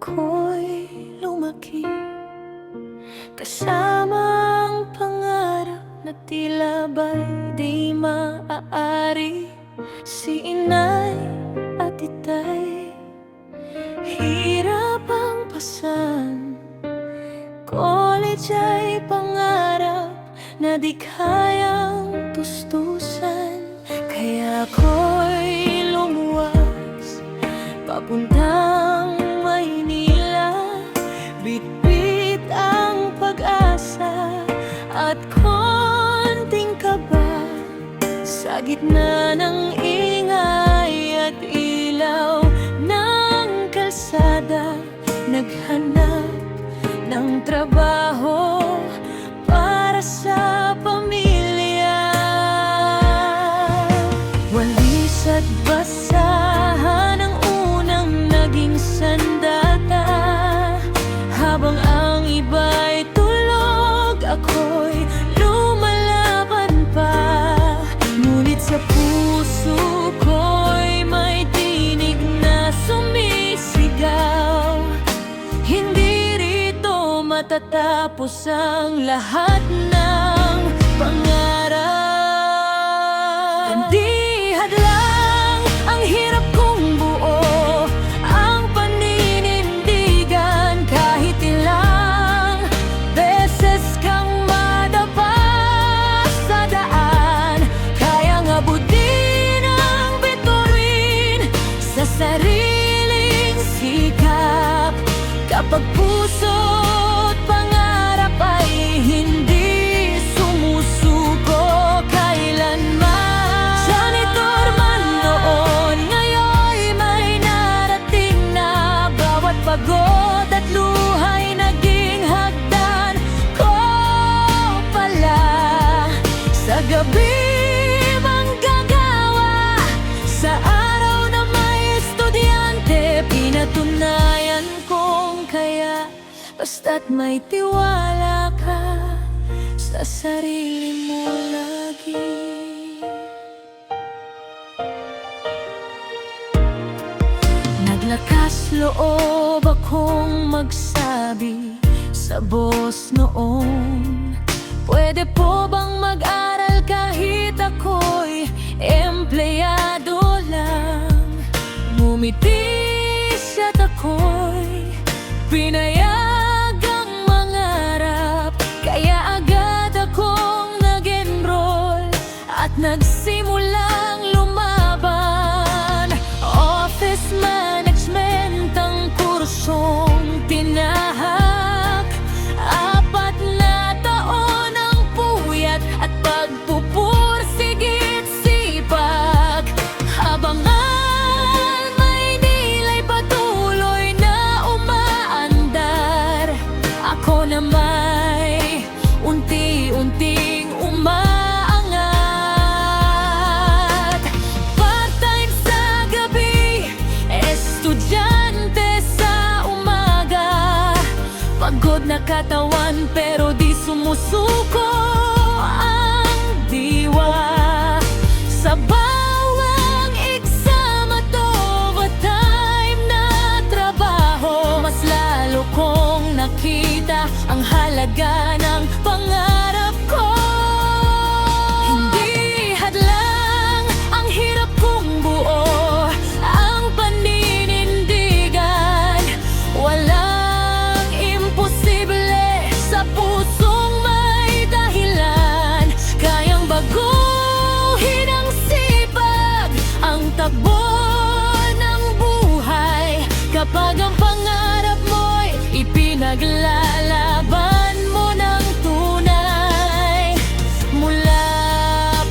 ako'y lumaki kasama ang pangarap na tila ba'y di maaari. Si inay at itay, hirap ang pasan. College ay pangarap na di kayang tustusan. Kaya ako'y lumuwas papuntang Maynila. Bitbit ang pag-asa at konting kaba sa gitna ng ingay at ilaw ng kalsada. Naghanap ng trabaho para sa pamilya. Walis at basahan ang unang naging sandata. Habang ang iba'y tulog, ako'y lumalaban pa. Ngunit sa puso ko'y may tinig na sumisigaw. Hindi rito matatapos ang lahat ng pangarap. Hindi hadlang ang hirap kong buo ang paninindigan. Kahit ilang beses kang madapa sa daan, kayang abutin ang bituin sa sariling sikap. Kapag puso't pangarap ay hindi sumusuko kailanman. Janitor man noon, ngayon may narating na. Bawat pagod at luha'y naging hagdan ko pala. Sa gabi manggagawa, sa araw na may estudyante, pinatunayan kong kaya. Basta't may tiwala ka sa sarili mo lagi. Naglakas loob akong magsabi sa boss noon, pwede po bang mag-aral kahit ako'y empleyado lang? Ngumiti siya't ako'y pinayagang mangarap. Kaya agad akong nag-enroll at nagsimulang lumaban. Office management ang kursong tinahak. 4 na taon ang puyat at pagpupursigit sipag. Habang may nilay patuloy na umaandar, ako na may unti-unting umaangat. Part-time sa gabi, estudyante sa umaga. Pagod na katawan pero di sumusuko ang diwa. Sa bawang exam at overtime na trabaho, mas lalo kong nakita ang halaga ng pangarap ko. Hindi hadlang ang hirap kong buo ang paninindigan. Walang imposible sa pusong may dahilan. Kayang baguhin ang sipag, ang takbo ng buhay. Kapag ang pangarap mo'y ipinaglalaban mo ng tunay. Mula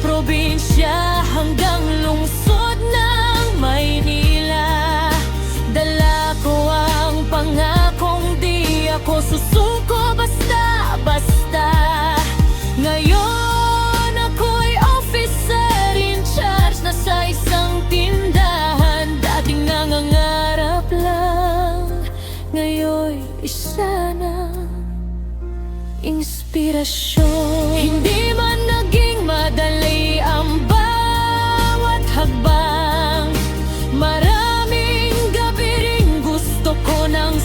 probinsya hanggang lungsod ng Maynila, dala ko ang pangakong di ako susuko basta-basta. Ngayon ako'y officer in charge na sa isang tindahan. Dating nangangarap lang, ngayon isa na inspirasyon. Hindi man naging madali ang bawat hakbang. Maraming gabi ring gusto ko nang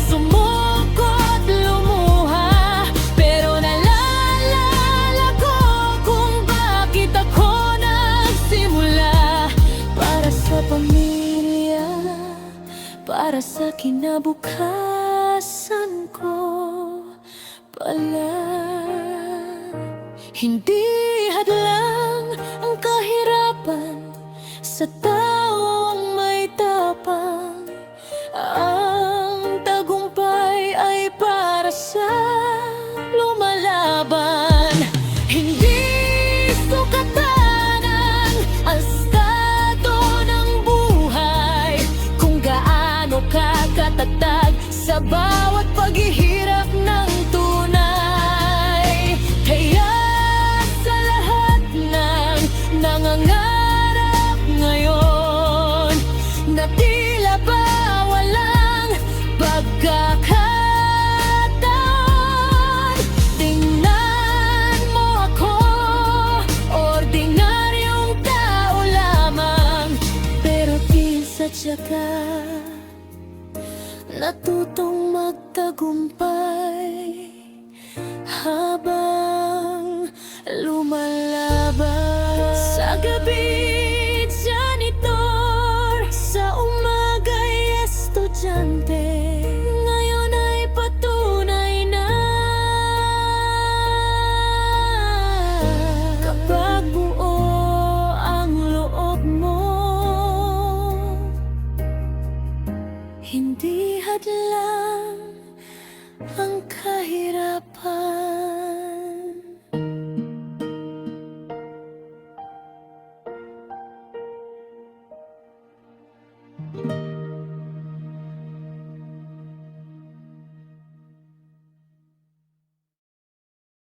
para sa kinabukasan ko pala. Hindi hadlang ang kahirapan sa taong may tapang. Ang tagumpay ay para sa lumalaban. Hindi sukatan ang estado ng buhay kung gaano ka katatag sa bawat paghihirap ng tunay. Kaya sa lahat ng nangangarap ngayon na tila ba walang pagkakataon, tingnan mo ako, ordinaryong tao lamang, pero sa tiyaga, natutong magtagumpay habang lumalaban. Sa gabi, janitor, sa umaga'y estudyante, ngayon ay patunay na kapag buo ang loob mo, hindi hadlang ang kahirapan.